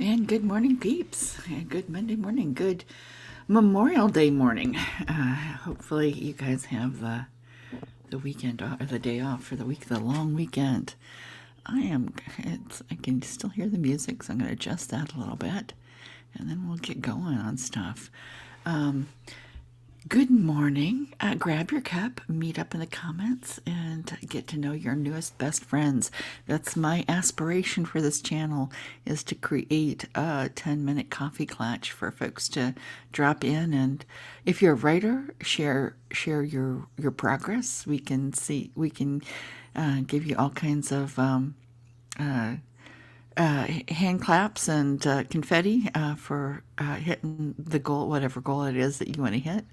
And good morning, peeps. And good Monday morning. Good Memorial Day morning. Hopefully, you guys have the weekend off, or the day off for the week, the long weekend. I can still hear the music, so I'm going to adjust that a little bit, and then we'll get going on stuff. Good morning. Grab your cup, meet up in the comments, and get to know your newest best friends. That's my aspiration for this channel, is to create a 10-minute coffee clutch for folks to drop in. And if you're a writer, share your progress. We can give you all kinds of hand claps and confetti for hitting the goal, whatever goal it is that you want to hit.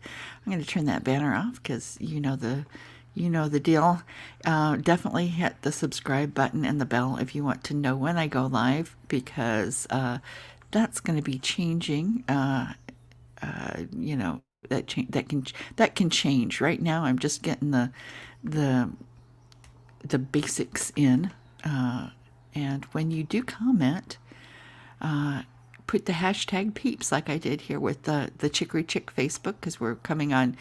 I'm going to turn that banner off because you know the deal. Definitely hit the subscribe button and the bell if you want to know when I go live, because that's going to be changing. You know that can change. Right now, I'm just getting the the basics in. And when you do comment, put the hashtag peeps like I did here with the Chicory Chick Facebook, because we're coming on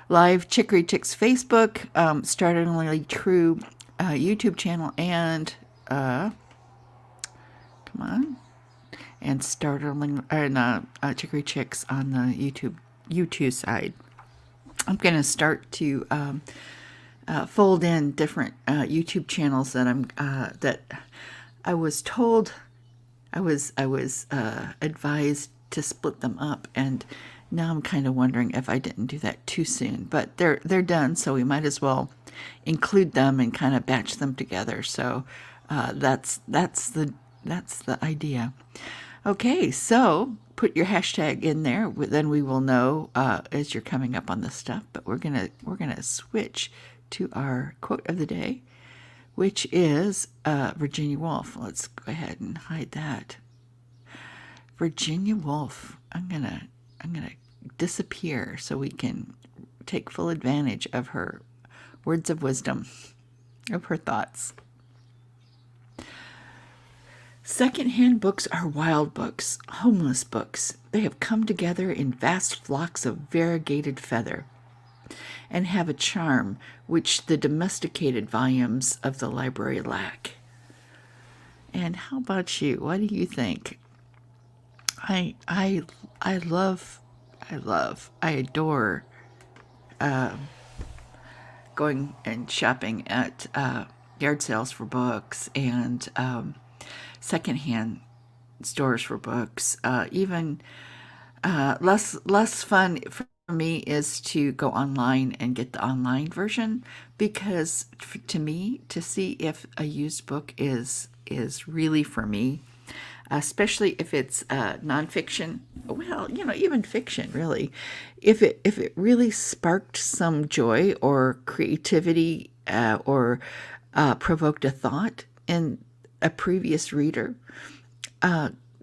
live Chicory Chick's Facebook, Startlingly True YouTube channel, and come on, and Startling and Chicory Chicks on the YouTube side. I'm going to start to fold in different YouTube channels that I was told I was advised to split them up, and now I'm kind of wondering if I didn't do that too soon. But they're done, so we might as well include them and kind of batch them together. So that's the idea. Okay, so put your hashtag in there. Then we will know as you're coming up on this stuff. But we're gonna switch to our quote of the day, which is Virginia Woolf. Let's go ahead and hide that. Virginia Woolf. I'm gonna disappear so we can take full advantage of her words of wisdom, of her thoughts. Secondhand books are wild books, homeless books. They have come together in vast flocks of variegated feather, and have a charm which the domesticated volumes of the library lack. And how about you? What do you think? I I I I adore going and shopping at yard sales for books, and secondhand stores for books. Even less fun for me is to go online and get the online version, because to me, to see if a used book is really for me, especially if it's nonfiction. Well, even fiction, really. If it really sparked some joy or creativity, or provoked a thought in a previous reader,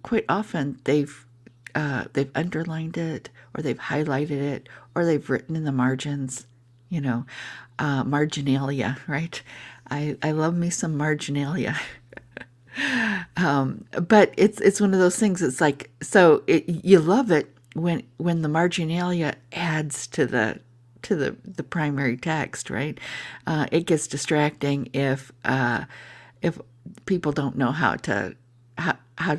quite often they've underlined it, or they've highlighted it, or they've written in the margins. Marginalia, right? I love me some marginalia. But it's one of those things. It's like, you love it when the marginalia adds to the primary text, right? It gets distracting if people don't know how to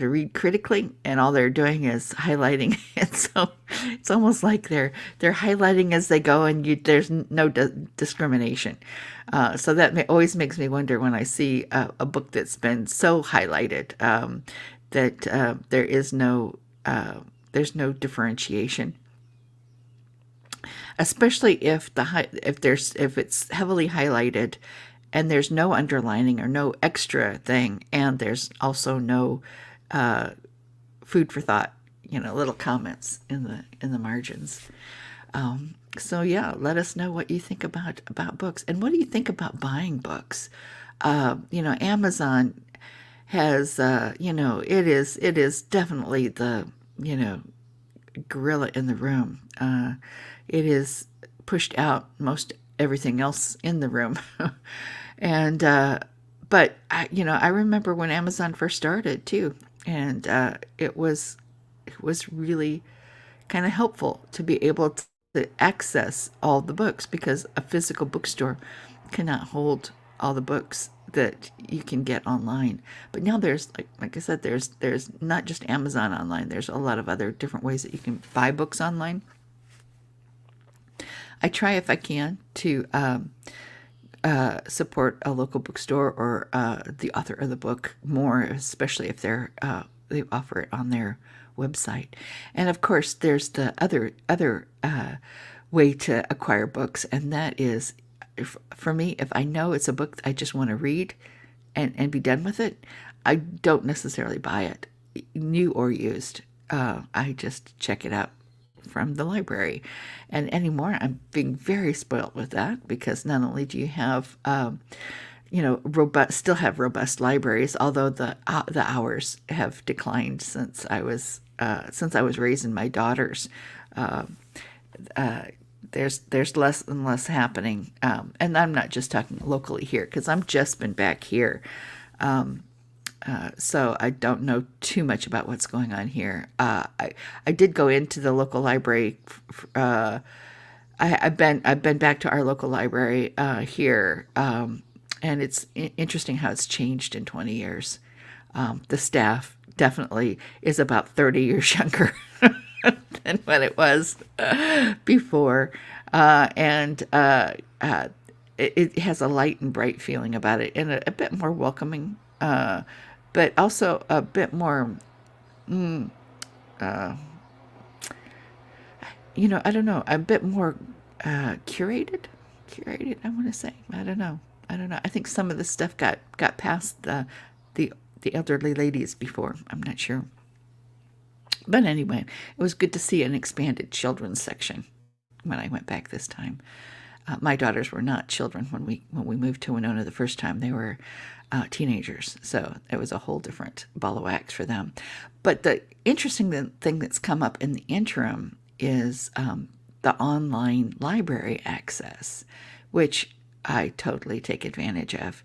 read critically, and all they're doing is highlighting. And so it's almost like they're highlighting as they go, and there's no discrimination. So that always makes me wonder when I see a book that's been so highlighted, that there's no differentiation, especially if it's heavily highlighted and there's no underlining or no extra thing, and there's also no food for thought, little comments in the margins. So yeah, let us know what you think about books, and what do you think about buying books. Amazon has, it is definitely the, gorilla in the room. It is pushed out most everything else in the room. And but I remember when Amazon first started too. And it was really kind of helpful to be able to access all the books, because a physical bookstore cannot hold all the books that you can get online. But now there's, like I said, there's not just Amazon online. There's a lot of other different ways that you can buy books online. I try, if I can, to support a local bookstore or the author of the book more, especially if they offer it on their website. And of course, there's the other way to acquire books, and that is, for me, if I know it's a book I just want to read and be done with it, I don't necessarily buy it, new or used. I just check it out from the library. And anymore, I'm being very spoiled with that, because not only do you have, robust, still have robust libraries, although the hours have declined since I was raising my daughters. Uh, there's less and less happening, and I'm not just talking locally here, because I've just been back here. So I don't know too much about what's going on here. I did go into the local library. I've been back to our local library here, and it's interesting how it's changed in 20 years. The staff definitely is about 30 years younger than what it was before, and it has a light and bright feeling about it, and a bit more welcoming. But also a bit more, I don't know, a bit more curated. Curated, I want to say. I don't know. I think some of the stuff got past the the elderly ladies before. I'm not sure. But anyway, it was good to see an expanded children's section when I went back this time. My daughters were not children when we moved to Winona the first time. They were teenagers, so it was a whole different ball of wax for them. But the interesting thing that's come up in the interim is the online library access, which I totally take advantage of.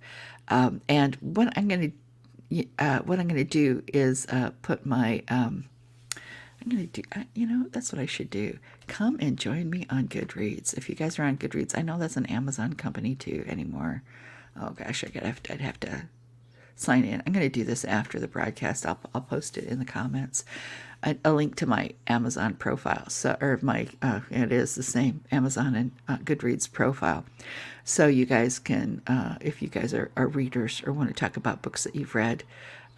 And what I'm going to do is put my I'm going to do, that's what I should do. Come and join me on Goodreads. If you guys are on Goodreads, I know that's an Amazon company too anymore. Oh gosh, I'd have to sign in. I'm going to do this after the broadcast. I'll post it in the comments. A link to my Amazon profile. So, or my, it is the same Amazon and Goodreads profile. So you guys can, if you guys are readers or want to talk about books that you've read,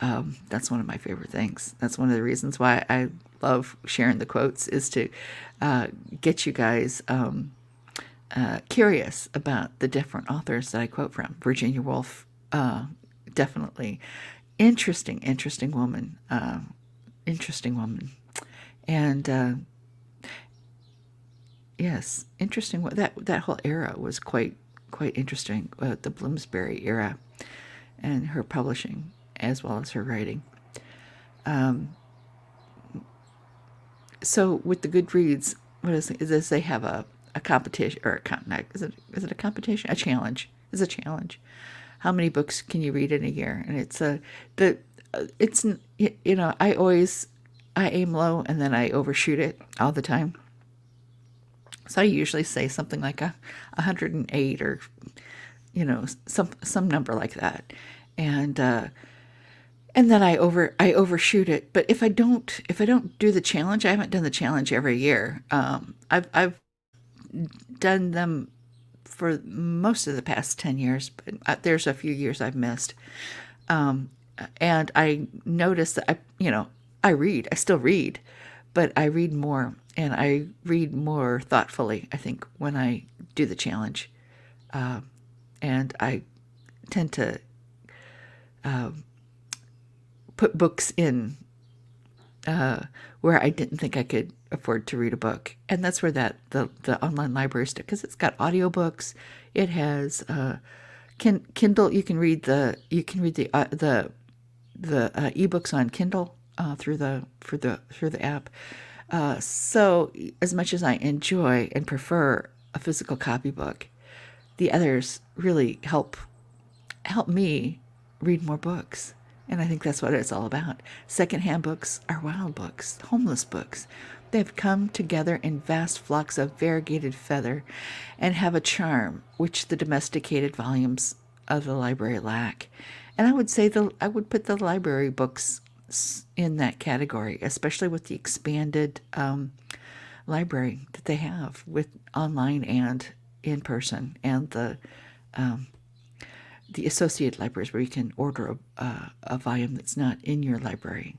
that's one of my favorite things. That's one of the reasons why I love sharing the quotes, is to get you guys curious about the different authors that I quote from. Virginia Woolf, definitely interesting woman, and yes, interesting. That whole era was quite interesting. The Bloomsbury era, and her publishing as well as her writing. So with the Goodreads, what is it? Is this, they have a competition, or is it a competition? A challenge. It's a challenge. How many books can you read in a year? And I aim low and then I overshoot it all the time. So I usually say something like 108, or some number like that, and then I overshoot it. But if I don't do the challenge, I haven't done the challenge every year. I've done them for most of the past 10 years, but there's a few years I've missed. And I noticed that I still read, but I read more, and I read more thoughtfully, I think, when I do the challenge. And I tend to put books in where I didn't think I could afford to read a book, and that's where the online library stuff, because it's got audiobooks, it has Kindle. You can read the ebooks on Kindle through the app. So as much as I enjoy and prefer a physical copybook, the others really help me read more books. And I think that's what it's all about. Secondhand books are wild books, homeless books. They've come together in vast flocks of variegated feather and have a charm which the domesticated volumes of the library lack. And I would say I would put the library books in that category, especially with the expanded library that they have with online and in person, and the associated libraries where you can order a volume that's not in your library,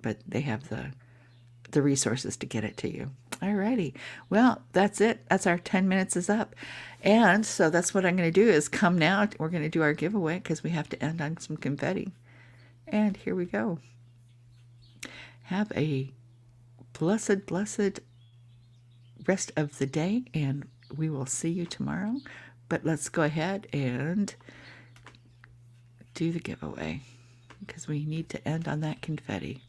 but they have the resources to get it to you. Alrighty. Well, that's it. That's our 10 minutes is up. And so that's what I'm going to do is come now. We're going to do our giveaway because we have to end on some confetti. And here we go. Have a blessed, blessed rest of the day, and we will see you tomorrow. But let's go ahead and do the giveaway because we need to end on that confetti.